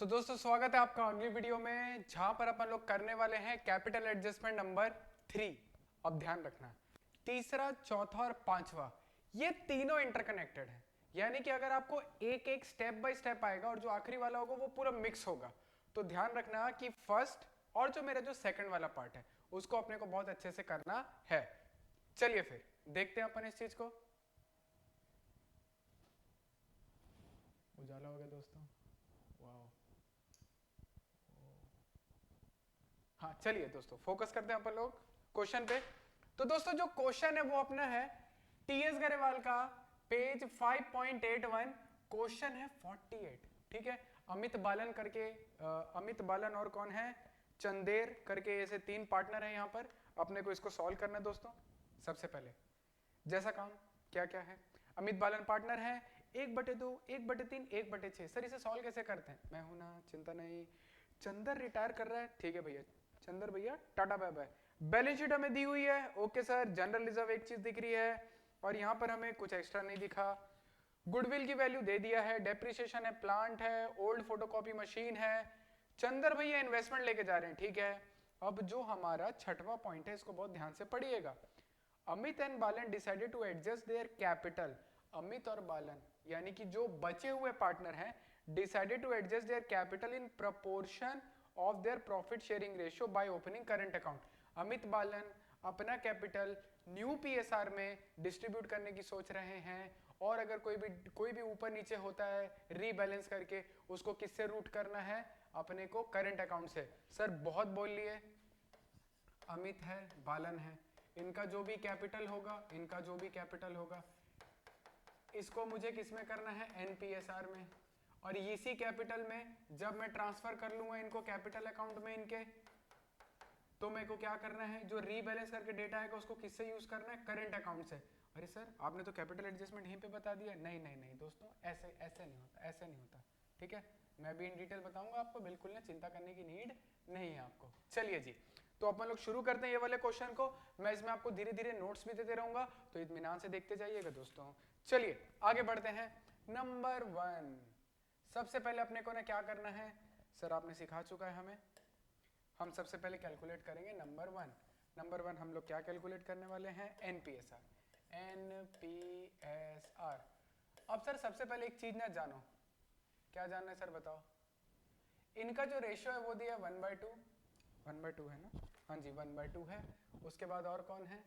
तो दोस्तों स्वागत है आपका अगली वीडियो में, जहां पर अपन लोग करने वाले हैं कैपिटल एडजस्टमेंट नंबर 3। अब ध्यान रखना, तीसरा, चौथा और पांचवा ये तीनों इंटरकनेक्टेड है। यानी कि अगर आपको एक एक स्टेप बाय स्टेप आएगा और जो आखिरी वाला होगा वो पूरा मिक्स होगा। तो ध्यान रखना कि फर्स्ट और जो मेरा जो सेकंड वाला पार्ट है उसको अपने को बहुत अच्छे से करना है। चलिए फिर देखते हैं अपन इस चीज को। उजाला हो गया दोस्तों। वाह। हाँ चलिए दोस्तों फोकस करते हैं अपन लोग क्वेश्चन पे। तो दोस्तों जो क्वेश्चन है वो अपना है टीएस गरेवाल का, पेज 5.81। क्वेश्चन है 48। ठीक है, अमित बालन करके अमित बालन और कौन है, चंदेर करके, ऐसे तीन पार्टनर है यहाँ पर। अपने को इसको सॉल्व करना है दोस्तों। सबसे पहले जैसा काम क्या क्या है, अमित बालन पार्टनर है, 1/2, 1/3, 1/6। सर इसे सॉल्व कैसे करते हैं, मैं हूं ना, चिंता नहीं। चंदर रिटायर कर रहा है, ठीक है भैया, चंदर भैया tata bye bye. Balance sheet हमें दी हुई है, ओके सर। जनरल रिजर्व एक चीज दिख रही है और यहां पर हमें कुछ एक्स्ट्रा नहीं दिखा। गुडविल की वैल्यू दे दिया है, डेप्रिसिएशन है, प्लांट है, ओल्ड फोटोकॉपी मशीन है। चंदर भैया इन्वेस्टमेंट लेके जा रहे हैं, ठीक है। अब जो हमारा छठवां पॉइंट है इसको बहुत ध्यान से पढ़िएगा। Amit and Balan decided to adjust their capital. Amit और बालन यानी कि जो बचे हुए पार्टनर हैं, decided to adjust their capital in proportion of their profit sharing ratio by opening current account. Amit Balan अपना कैपिटल न्यू पीएसआर में डिस्ट्रीब्यूट करने की सोच रहे हैं, और अगर कोई भी ऊपर नीचे होता है रीबैलेंस करके उसको किससे रूट करना है, अपने को करंट अकाउंट से। सर बहुत बोल लिए, अमित है, बालन है, इनका जो भी कैपिटल होगा, इनका जो भी कैपिटल होगा इसको मुझे किस में करना है, एनपीएसआर में। और इसी कैपिटल में जब मैं ट्रांसफर कर लूंगा इनको कैपिटल अकाउंट में इनके, तो मेरे को क्या करना है, जो रीबैलेंस करके डेटा आएगा उसको किससे यूज करना है, करंट अकाउंट से। अरे सर आपने तो कैपिटल एडजस्टमेंट यहीं पे बता दिया। नहीं नहीं नहीं दोस्तों, ऐसे ऐसे नहीं होता, ऐसे नहीं होता। ठीक है, मैं भी इन डिटेल बताऊंगा आपको, बिल्कुल ना चिंता करने की नीड नहीं है आपको। चलिए जी, तो अपन लोग शुरू करते हैं ये वाले क्वेश्चन को। मैं इसमें आपको धीरे धीरे नोट्स भी देते रहूंगा, तो इत्मीनान से देखते जाइएगा दोस्तों। चलिए आगे बढ़ते हैं। नंबर 1, सबसे पहले अपने को ना क्या करना है, सर आपने सिखा चुका है हमें। हम सबसे पहले कैलकुलेट करेंगे नंबर 1। नंबर 1 हम लोग क्या कैलकुलेट करने वाले हैं, एनपीएसआर। एनपीएसआर। अब सर सबसे पहले एक चीज ना जानो, क्या जानना है सर बताओ। इनका जो रेशियो है वो दिया 1/2। 1/2 है ना, हाँ जी 1/2 है। उसके बाद और कौन है,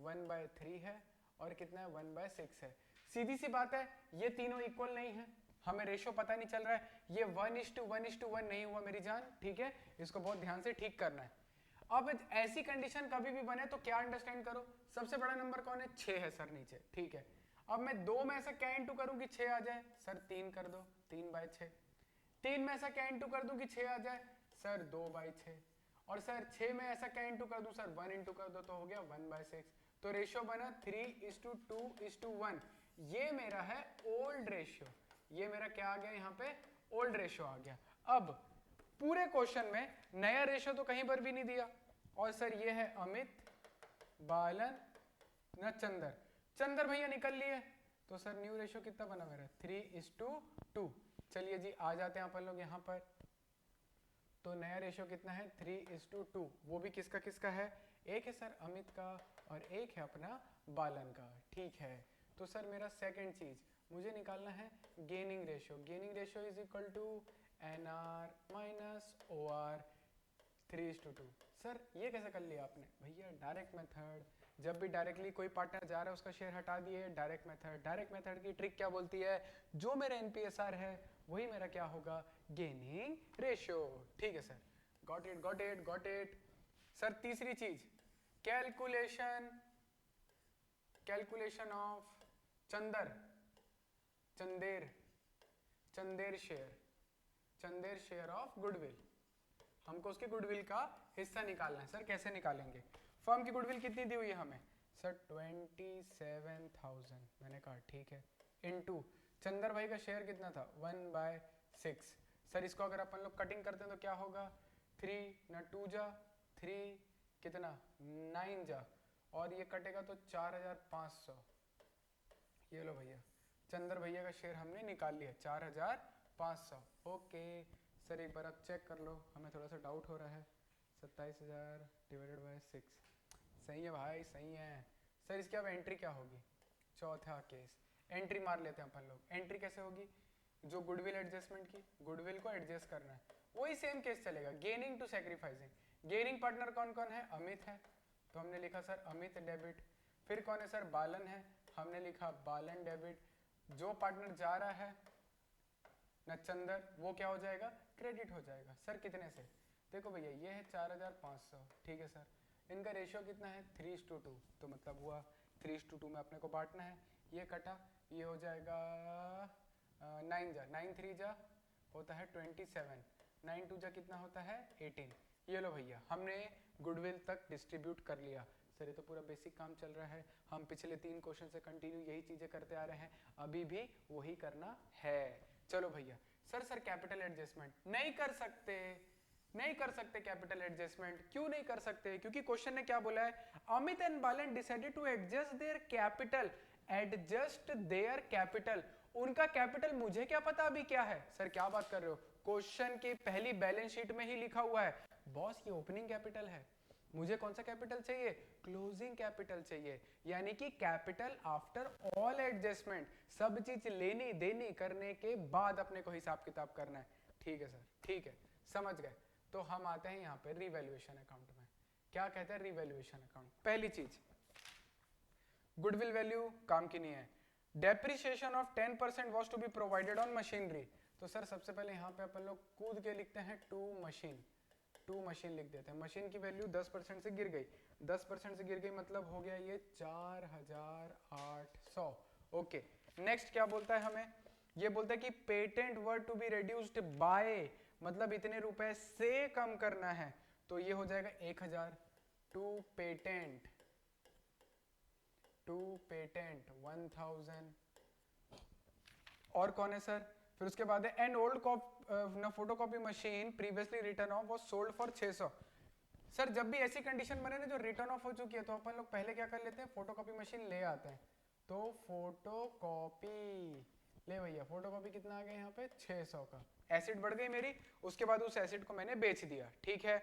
1/3 है, और कितना है, 1/6 है। सीधी सी बात है, ये तीनों इक्वल नहीं है, हमें रेशियो पता नहीं चल रहा है। ये 1:1:1 नहीं हुआ मेरी जान, ठीक है, इसको बहुत ध्यान से ठीक करना है। अब ऐसी कंडीशन कभी भी बने तो क्या अंडरस्टैंड करो, सबसे बड़ा नंबर कौन है, 6 है सर नीचे, ठीक है। अब मैं 2 में ऐसा क्या इंटू करूं कि 6 आ जाए, सर 3 कर दो, 3/6। 3 में ऐसा क्या इंटू कर दूं कि 6 आ जाए, सर 2/6। और सर 6 में ऐसा क्या इंटू कर दूं, सर 1 इंटू कर दो, तो हो गया 1/6। तो रेशियो बना 3:2:1। ये मेरा है ओल्ड रेशियो, ये मेरा क्या आ गया यहाँ पे, ओल्ड रेशियो आ गया। अब पूरे क्वेश्चन में नया रेशियो तो कहीं पर भी नहीं दिया। और सर ये है अमित, बालन, न चंदर, चंदर भैया निकल लिए, तो सर न्यू रेशियो कितना बना मेरा, 3:2। चलिए जी आ जाते हैं अपन लोग यहाँ पर। तो नया रेशियो कितना है, 3:2। वो भी किसका किसका है, एक है सर अमित का और एक है अपना बालन का, ठीक है। तो सर मेरा सेकंड चीज मुझे निकालना है gaining ratio. Gaining ratio is equal to NR minus O R, 3:2। Sir ये कैसे कर लिया आपने, भैया डायरेक्ट मेथड। जब भी डायरेक्टली कोई पार्टनर जा रहा है उसका शेयर हटा दिए, डायरेक्ट मेथड। डायरेक्ट मेथड की ट्रिक क्या बोलती है, जो मेरा एनपीएसआर है वही मेरा क्या होगा, गेनिंग रेशियो। ठीक है sir, got it got it got it. Sir तीसरी चीज, calculation, calculation of Chander, Chander, Chander share, Chander share of goodwill. हमको उसके गुडविल का हिस्सा निकालना है। सर कैसे निकालेंगे, फर्म की गुडविल कितनी दी हुई है हमें, सर 27,000। मैंने कहा ठीक है, इनटू चंदर भाई का शेयर कितना था, 1/6। सर इसको अगर अपन लोग कटिंग करते हैं तो क्या होगा, 3 ना 2 जा 3, कितना 9 जा, और ये कटेगा तो 4,500। ये लो भैया, चंदर भैया का शेयर हमने निकाल लिया 4,500। ओके सर एक बार आप चेक कर लो, हमें थोड़ा सा डाउट हो रहा है। 27,000 डिवाइडेड बाय 6, सही है भाई, सही है। सर इसकी अब एंट्री क्या होगी? चौथा केस, एंट्री मार लेते हैं अपन लोग। एंट्री कैसे होगी? जो गुडविल एडजस्टमेंट की, गुडविल को एडजस्ट करना है, वही सेम केस चलेगा, gaining to sacrificing. Gaining partner कौन कौन है? अमित है, तो हमने लिखा सर अमित डेबिट। फिर कौन है सर? बालन है, हमने लिखा बालन डेबिट। जो पार्टनर जा रहा है नचंदर, वो क्या हो जाएगा? क्रेडिट हो जाएगा। सर कितने से? देखो भैया ये है 4,500, ठीक है सर। इनका रेशियो कितना है? 3:2, तो मतलब हुआ 3:2 में अपने को बांटना है। ये कटा, ये हो जाएगा 9 जा 9 3 जा होता है 27, 9 2 जा कितना होता है? 18। ये लो भैया, हमने गुडविल तक डिस्ट्रीब्यूट कर लिया। सर ये तो पूरा बेसिक काम चल रहा है, हम पिछले 3 क्वेश्चन से कंटिन्यू यही चीजें करते आ रहे हैं, अभी भी वही करना है। चलो भैया, सर कैपिटल एडजस्टमेंट नहीं कर सकते, नहीं कर सकते कैपिटल एडजस्टमेंट। क्यों नहीं कर सकते? क्योंकि क्वेश्चन ने क्या बोला है? Amit and Balan decided to adjust their capital, adjust their capital. उनका कैपिटल मुझे क्या पता अभी क्या है? सर क्या बात कर रहे हो? क्वेश्चन की पहली बैलेंस शीट में ही लिखा हुआ है बॉस ये ओपनिंग कैपिटल है, मुझे कौन सा कैपिटल चाहिए? क्लोजिंग कैपिटल चाहिए। यानी कि कैपिटल आफ्टर ऑल एडजस्टमेंट, सब चीज लेनी देनी करने के बाद अपने को हिसाब किताब करना है। ठीक है सर, ठीक है, समझ गए। तो हम आते हैं यहाँ पे रिवैल्यूएशन अकाउंट में। क्या कहते हैं रिवैल्यूएशन अकाउंट? पहली चीज, गुडविल वैल्यू काम की नहीं है। Depreciation of 10% was to be provided on machinery. तो सर सबसे पहले यहाँ पे अपन लोग कूद के लिखते हैं टू मशीन, टू मशीन लिख देते हैं। मशीन की वैल्यू 10% से गिर गई, 10% से गिर गई मतलब हो गया ये 4,800। ओके, नेक्स्ट क्या बोलता है हमें? ये बोलता है कि patent were to be reduced by, मतलब इतने रुपए से कम करना है, तो ये हो जाएगा 1,000। To patent, to patent 1,000। और कौन है सर? फिर उसके बाद है an old photocopy machine previously written off was sold for 600। Sir जब भी ऐसी कंडीशन बने ना जो रिटर्न ऑफ हो चुकी है, तो अपन लोग पहले क्या कर लेते हैं? फोटोकॉपी मशीन ले आते हैं। तो फोटोकॉपी ले भैया, फोटोकॉपी कितना आ गया यहाँ पे? 600 का। एसिड बढ़ गई मेरी, उसके बाद उस एसिड को मैंने बेच दिया, ठीक है।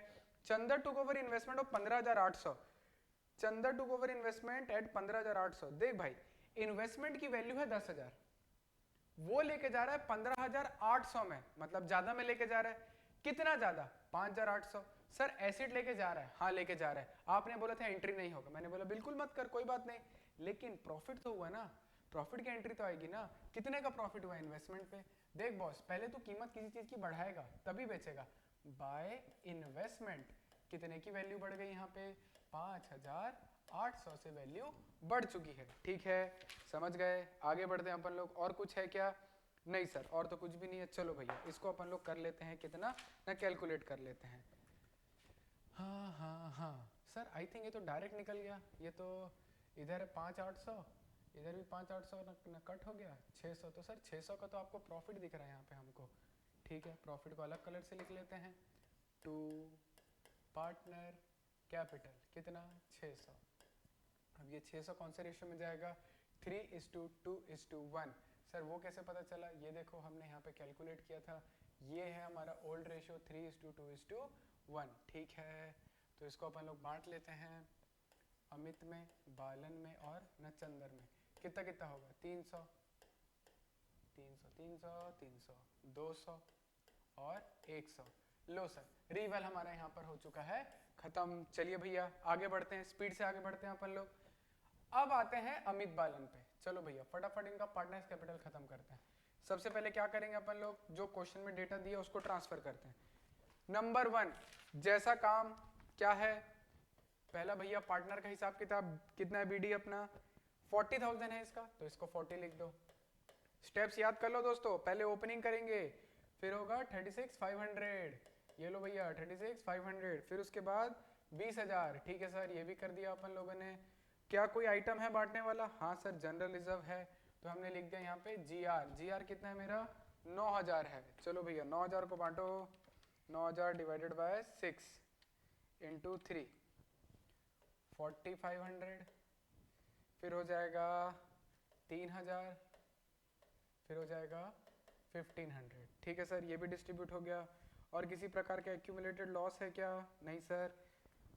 Chander took over investment of 15,800। Chander took over investment at 15,800। देख भाई, इन्वेस्टमेंट की वैल्यू है 10,000, वो लेके जा रहा है 15,800 में, मतलब ज्यादा में लेके जा रहा है। कितना ज्यादा? 5,800। सर एसिड लेके जा रहा है? हाँ लेके जा रहा है। आपने बोला था एंट्री नहीं होगा, मैंने बोला बिल्कुल मत कर, कोई बात नहीं, लेकिन प्रॉफिट तो हुआ ना, प्रॉफिट की एंट्री तो आएगी ना। कितने का प्रॉफिट हुआ इन्वेस्टमेंट पे? देख बॉस, पहले तू कीमत किसी चीज की बढ़ाएगा तभी बेचेगा। बाय इन्वेस्टमेंट कितने की वैल्यू बढ़ गई यहाँ पे? 5,800 से वैल्यू बढ़ चुकी है, ठीक है, समझ गए। आगे बढ़ते हैं अपन लोग। और कुछ है क्या? नहीं सर, और तो कुछ भी नहीं है। चलो भैया इसको अपन लोग कर लेते हैं कितना ना, कैलकुलेट कर लेते हैं। हाँ सर आई थिंक ये तो डायरेक्ट निकल गया। ये तो इधर है 5,800, इधर भी 5,800 न कट हो गया 600। तो सर 600 का तो आपको प्रॉफिट दिख रहा है यहाँ पे हमको, ठीक है। प्रॉफिट को अलग कलर से लिख लेते हैं। टू पार्टनर कैपिटल कितना? 600। अब ये 600 कौन से रेशियो में जाएगा? 3:2:1। सर वो कैसे पता चला? ये देखो हमने यहाँ पे कैलकुलेट किया था, ये है हमारा ओल्ड रेशियो 3:2:1, ठीक है। तो इसको अपन लोग बांट लेते हैं, अमित में, बालन में और नचंदर में। कितना कितना होगा? 300 300 300 300 200 और 100। लो सर, रिवल हमारा यहाँ पर हो चुका है खत्म। चलिए भैया आगे बढ़ते हैं, स्पीड से आगे बढ़ते हैं अपन लोग। अब आते हैं अमित बालन पे। चलो भैया फटाफट इनका पार्टनर्स कैपिटल खत्म करते हैं। सबसे पहले क्या करेंगे अपन लोग? जो क्वेश्चन में डेटा दिया उसको ट्रांसफर करते हैं। नंबर 1 जैसा काम क्या है? पहला भैया पार्टनर का हिसाब किताब कितना है? बीडी अपना 40,000 है इसका, तो इसको 40 लिख दो। स्टेप्स याद कर लो दोस्तों, पहले ओपनिंग करेंगे, फिर होगा 36,500, ये लो भैया 36,500, फिर उसके बाद 20,000, ठीक है सर, ये भी कर दिया अपन लोगों ने। क्या कोई आइटम है बांटने वाला? हाँ सर जनरल रिजर्व है, तो हमने लिख दिया यहाँ पे जीआर। जीआर कितना है मेरा? 9,000 है। चलो भैया 9,000 को बांटो, 9,000 डिवाइडेड बाय 6 इंटू 3, 4,500, फिर हो जाएगा 3,000, फिर हो जाएगा 1,500, ठीक है सर, ये भी डिस्ट्रीब्यूट हो गया। और किसी प्रकार का एक्यूमुलेटेड लॉस है क्या? नहीं सर।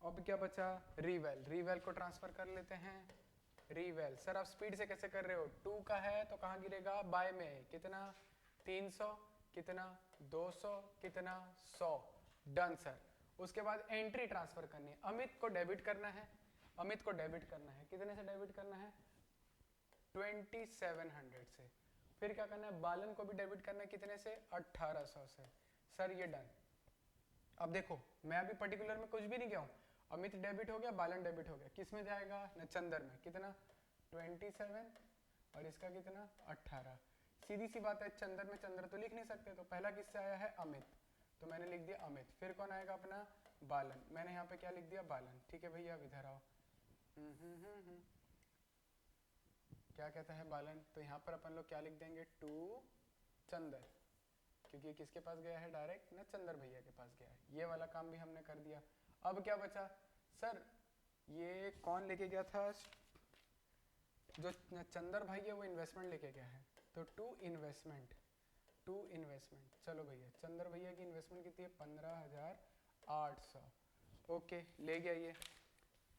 अब क्या बचा? रीवेल। रीवेल को ट्रांसफर कर लेते हैं। रीवेल सर आप स्पीड से कैसे कर रहे हो? 2 का है तो कहाँ गिरेगा? बाय में। कितना? 300, कितना? 200, कितना? 100। Done sir. उसके बाद एंट्री ट्रांसफर करनी है। अमित को डेबिट करना है। अमित को डेबिट करना है। कितने से डेबिट करना है? 2700 से। फिर क्या करना है? बालन को भी डेबिट करना है। कितने से? 1800 से। सर ये डन। अब देखो मैं अभी पर्टिकुलर में कुछ भी नहीं किया हूं। अमित डेबिट हो गया, बालन डेबिट हो गया। किस में जाएगा? नचंदर में। कितना? 27 और इसका कितना? 18। सीधी सी बात है, चंदर में चंद्र तो लिख नहीं सकते, तो पहला किससे आया है? अमित, तो मैंने लिख दिया अमित। फिर कौन आएगा? अपना बालन। मैंने यहाँ पे क्या लिख दिया? बालन। ठीक है भैया, इधर आओ। क्या कहता है बालन? तो यहाँ पर अपन लोग क्या लिख देंगे? टू चंदर, क्योंकि किसके पास गया है? डायरेक्ट ना चंदर भैया के पास गया है। ये वाला काम भी हमने कर दिया। अब क्या बचा? सर ये कौन लेके गया था? जो चंदर भाई है वो इन्वेस्टमेंट लेके गया है, तो टू इन्वेस्टमेंट। To investment. चलो भैया, चंदर भैया की इन्वेस्टमेंट कितनी है? 15,800। ओके, ले गया ये।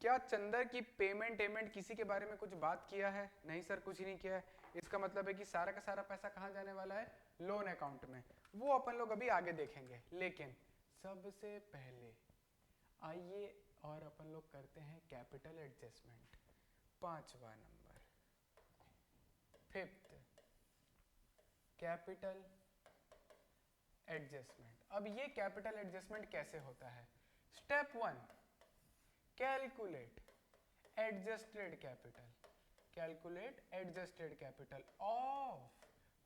क्या चंदर की पेमेंट किसी के बारे में कुछ बात किया है? नहीं सर, कुछ ही नहीं किया है। इसका मतलब है कि सारा का सारा पैसा कहाँ जाने वाला है? लोन अकाउंट में। वो अपन लोग अभी आगे देखेंगे, लेकिन सबसे पहले आइए और अपन लोग करते हैं कैपिटल एडजस्टमेंट। 5वां नंबर, 5th कैपिटल एडजस्टमेंट। अब ये कैपिटल एडजस्टमेंट कैसे होता है? Step 1, calculate adjusted capital. Calculate adjusted capital of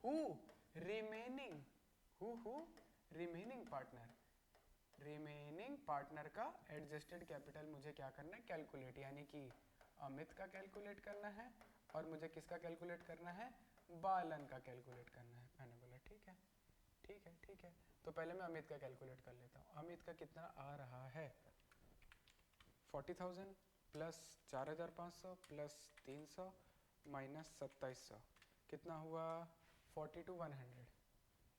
who? Remaining. Who? Remaining partner. Remaining partner का एडजस्टेड कैपिटल मुझे क्या करना है? कैलकुलेट। यानी कि अमित का कैलकुलेट करना है और मुझे किसका कैलकुलेट करना है? बालन का कैलकुलेट करना है। मैंने बोला ठीक है, ठीक है, ठीक है। तो पहले मैं अमित का कैलकुलेट कर लेता हूँ। अमित का कितना आ रहा है? 40,000 प्लस 4,500 प्लस 300 माइनस 2700, कितना हुआ? 42,100।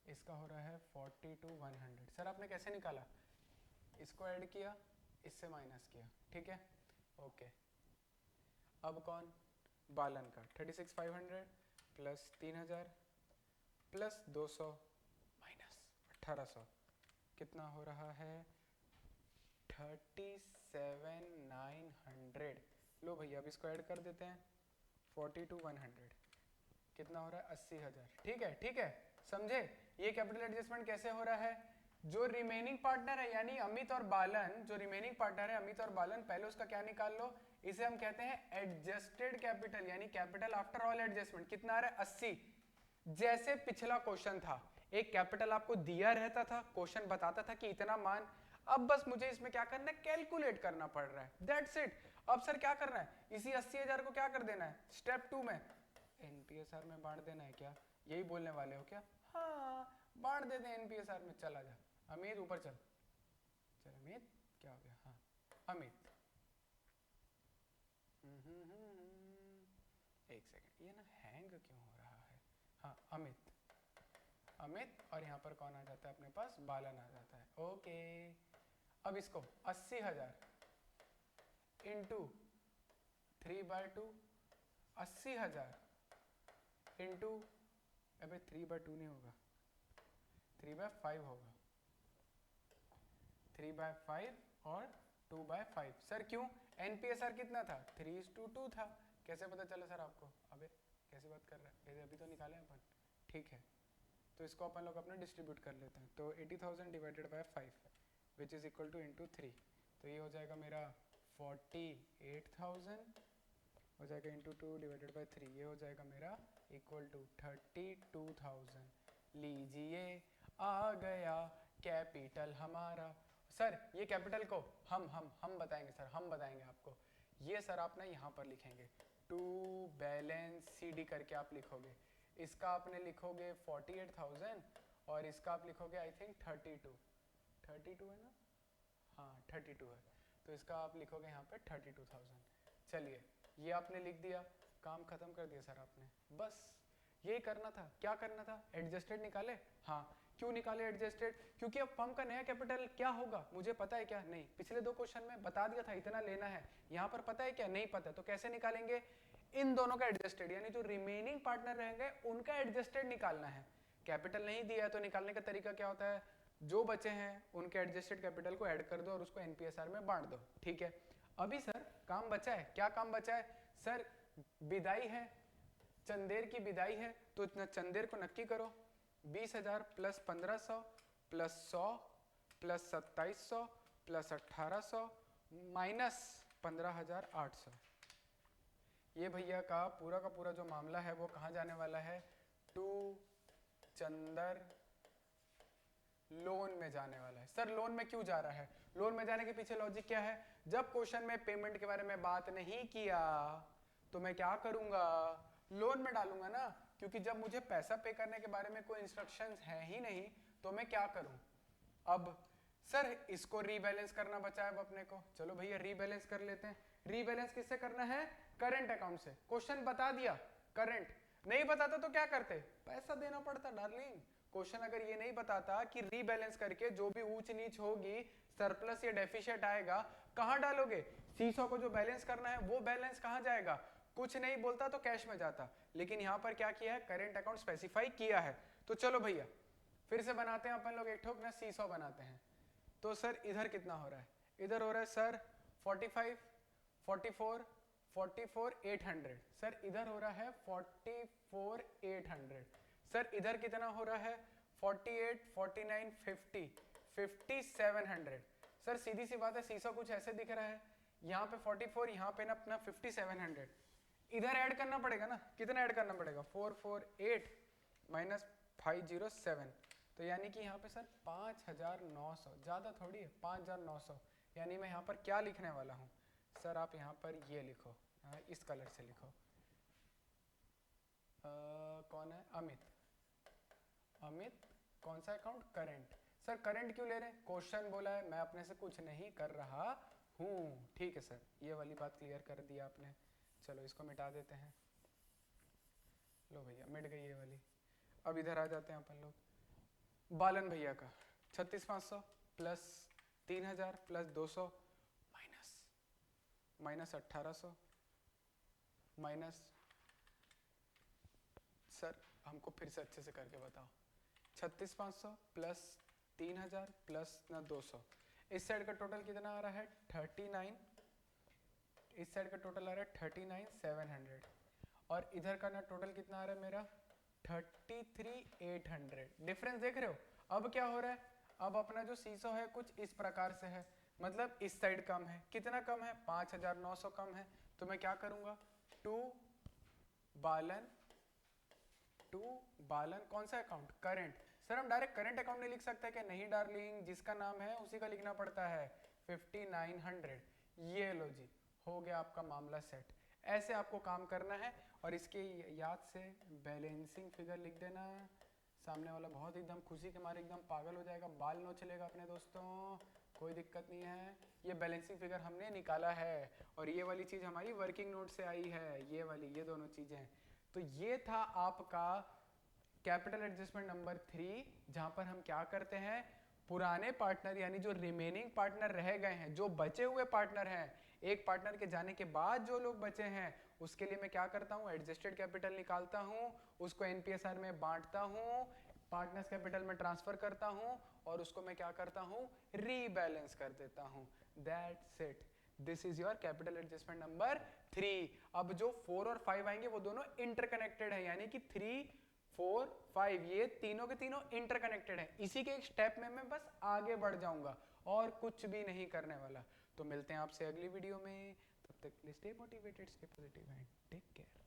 इसका हो रहा है 42,100। सर आपने कैसे निकाला? इसको ऐड किया, इससे माइनस किया, ठीक है, ओके। अब कौन? बालन का 36,500 प्लस 3,000 प्लस 200 माइनस 1,800, कितना हो रहा है? 37,900। लो भैया अब इसको ऐड कर देते हैं। 42,100 कितना हो रहा है? 80,000। ठीक है, ठीक है, समझे? ये कैपिटल एडजस्टमेंट कैसे हो रहा है? जो रिमेनिंग पार्टनर है यानी अमित और बालन, जो रिमेनिंग पार्टनर है अमित और बालन, पहले उसका क्या निकाल लो? इसे हम कहते हैं एडजस्टेड कैपिटल, यानी कैपिटल आफ्टर ऑल एडजस्टमेंट। कितना आ रहा है? 80। जैसे पिछला क्वेश्चन था, एक कैपिटल आपको दिया रहता था, क्वेश्चन बताता था कि इतना मान। अब बस मुझे इसमें क्या करना है? कैलकुलेट करना पड़ रहा है, दैट्स इट। अब सर क्या करना है? इसी 80,000 को क्या कर देना है? स्टेप 2 में एनपीएसआर में बांट देना है। क्या यही बोलने वाले हो क्या? हाँ, बांट देते हैं एनपीएसआर में। चल आजा अमित, ऊपर चल। चल अमित, क्या हो गया? हाँ अमित, एक सेकंड, ये ना हैंग क्यों हो रहा है? हाँ अमित, अमित, और यहाँ पर कौन आ जाता है अपने पास? बालन आ जाता है। ओके, अब इसको 80,000 इंटू 3/2, 80,000 इंटू, अबे 3/2 नहीं होगा, 3/5 होगा। 3/5 और 2/5। सर क्यों? एनपीएसआर कितना था? 3:2 था। कैसे पता चला सर आपको? अबे कैसी बात कर रहा है? अभी तो निकाले अपन। ठीक है, तो इसको अपन लोग अपना डिस्ट्रीब्यूट कर लेते हैं। तो 80,000 divided by 5 which is equal two into 3, तो ये हो जाएगा मेरा 48,000 हो जाएगा इंटू 2 डिवाइडेड बाय 3, ये हो जाएगा मेरा इक्वल टू 32,000। लीजिए आ गया कैपिटल हमारा। सर ये कैपिटल को हम बताएंगे सर, हम बताएंगे आपको। ये सर आप ना यहाँ पर लिखेंगे टू बैलेंस CD करके आप लिखोगे। इसका आपने लिखोगे 48,000 और इसका आप लिखोगे आई थिंक 32 है ना? हाँ 32 है, तो इसका आप लिखोगे यहाँ पे 32,000। चलिए ये आपने लिख दिया, काम खत्म कर दिया सर आपने। बस यही करना था। क्या करना था? एडजस्टेड निकाले। हाँ, क्यों निकाले एडजस्टेड? क्योंकि अब फर्म का नया कैपिटल क्या होगा मुझे पता है क्या? नहीं। पिछले 2 क्वेश्चन में बता दिया था इतना लेना है, यहाँ पर पता है क्या? नहीं पता। तो कैसे निकालेंगे? इन दोनों का एडजस्टेड, यानी जो रिमेनिंग पार्टनर रहेंगे उनका एडजस्टेड निकालना है। कैपिटल नहीं दिया है तो निकालने का तरीका क्या होता है? जो बचे हैं उनके एडजस्टेड कैपिटल को ऐड कर दो और उसको एनपीएसआर में बांट दो। ठीक है, अभी सर काम बचा है। क्या काम बचा है सर? विदाई है, चंदेर की विदाई है, तो इतना चंदेर को नक्की करो। 20,000 plus 1500 plus 100 plus 2700 plus 1800 minus 15,800। ये भैया का पूरा जो मामला है वो कहाँ जाने वाला है? टू चंदर लोन में जाने वाला है। सर लोन में क्यों जा रहा है? लोन में जाने के पीछे लॉजिक क्या है? जब क्वेश्चन में पेमेंट के बारे में बात नहीं किया तो मैं क्या करूंगा? लोन में डालूंगा ना, क्योंकि जब मुझे पैसा पे करने के बारे में कोई इंस्ट्रक्शंस है ही नहीं तो मैं क्या करूं? अब सर इसको रीबैलेंस करना बचा है अब अपने को। चलो भैया रीबैलेंस कर लेते हैं। रीबैलेंस किससे करना है? करंट अकाउंट से। क्वेश्चन बता दिया करंट, नहीं बताता तो क्या करते? पैसा देना पड़ता डार्लिंग। क्वेश्चन अगर ये नहीं बताता कि रीबैलेंस करके जो भी ऊंच नीच होगी, सरप्लस या डेफिशिएंट आएगा, कहां डालोगे? सीसो को जो बैलेंस करना है वो बैलेंस कहां जाएगा? कुछ नहीं बोलता तो कैश में जाता, लेकिन यहां पर क्या किया है? करंट अकाउंट स्पेसिफाई किया है। तो चलो भैया फिर से बनाते हैं अपन लोग एक ठोक ना, सीसो बनाते हैं। तो सर इधर कितना हो रहा है? इधर हो रहा है सर 45 44 44 800। सर इधर हो रहा है 44 800। सर इधर कितना हो रहा है? 48 49 50 5700। सर सीधी सी बात है, सीसो कुछ ऐसे दिख रहा है, यहाँ पे 44, यहाँ पे ना अपना 5700। इधर ऐड करना पड़ेगा ना। कितना ऐड करना पड़ेगा? 448 माइनस 507, तो यानी कि यहाँ पे सर 5,900, ज्यादा थोड़ी है 5,900। यानी मैं यहाँ पर क्या लिखने वाला हूँ सर? आप यहाँ पर ये लिखो, इस कलर से लिखो। कौन है? अमित। अमित कौन सा अकाउंट? करंट। सर करंट क्यों ले रहे हैं? क्वेश्चन बोला है, मैं अपने से कुछ नहीं कर रहा हूँ। ठीक है सर, ये वाली बात क्लियर कर दिया आपने। चलो इसको मिटा देते हैं। लो भैया मिट गई ये वाली। अब इधर आ जाते हैं अपन लोग। बालन भैया का 36,500 plus 3,000 plus 200 minus minus 1,800 minus, sir हमको फिर से अच्छे से करके बताओ। 36,500 प्लस 3,000 प्लस ना 200, इस साइड का टोटल कितना आ रहा है? 39। इस साइड का टोटल आ रहा है 39,700 और इधर का ना टोटल कितना आ रहा है मेरा? 33,800। डिफरेंस देख रहे हो? अब क्या हो रहा है? अब अपना जो सीसो है कुछ इस प्रकार से है, मतलब इस साइड कम है। कितना कम है? 5,900 कम है। तो मैं क्या करूंगा? टू बालन कौन सा अकाउंट? करंट। सर हम डायरेक्ट करंट अकाउंट नहीं लिख सकते क्या? नहीं डार्लिंग, जिसका नाम है उसी का लिखना पड़ता है। 5,900। ये लो जी, हो गया आपका मामला सेट। ऐसे आपको काम करना है और इसके याद से बैलेंसिंग फिगर लिख देना। सामने वाला बहुत एकदम खुशी के मारे एकदम पागल हो जाएगा, बाल नोच लेगा अपने दोस्तों। कोई दिक्कत नहीं है, ये बैलेंसिंग फिगर हमने निकाला है और ये वाली चीज हमारी वर्किंग नोट से आई है। ये वाली, ये दोनों चीजें। तो ये था आपका कैपिटल एडजस्टमेंट नंबर 3, जहां पर हम क्या करते हैं? पुराने पार्टनर यानी जो रिमेनिंग पार्टनर रह गए हैं, जो बचे हुए पार्टनर हैं, एक पार्टनर के जाने के बाद जो लोग बचे हैं, उसके लिए मैं क्या करता हूं? एडजस्टेड कैपिटल निकालता हूं, उसको एनपीएसआर में बांटता हूं, पार्टनर्स कैपिटल में ट्रांसफर करता हूं और उसको मैं क्या करता हूं? रीबैलेंस कर देता हूं। That's it. This is your capital adjustment number 3। अब जो 4 और 5 आएंगे वो दोनों इंटरकनेक्टेड है, यानी कि 3 4 5 ये तीनों के तीनों इंटरकनेक्टेड है। इसी के एक स्टेप में मैं बस आगे बढ़ जाऊंगा और कुछ भी नहीं करने वाला। तो मिलते हैं आपसे अगली वीडियो में, तब तक stay motivated, stay positive and take care.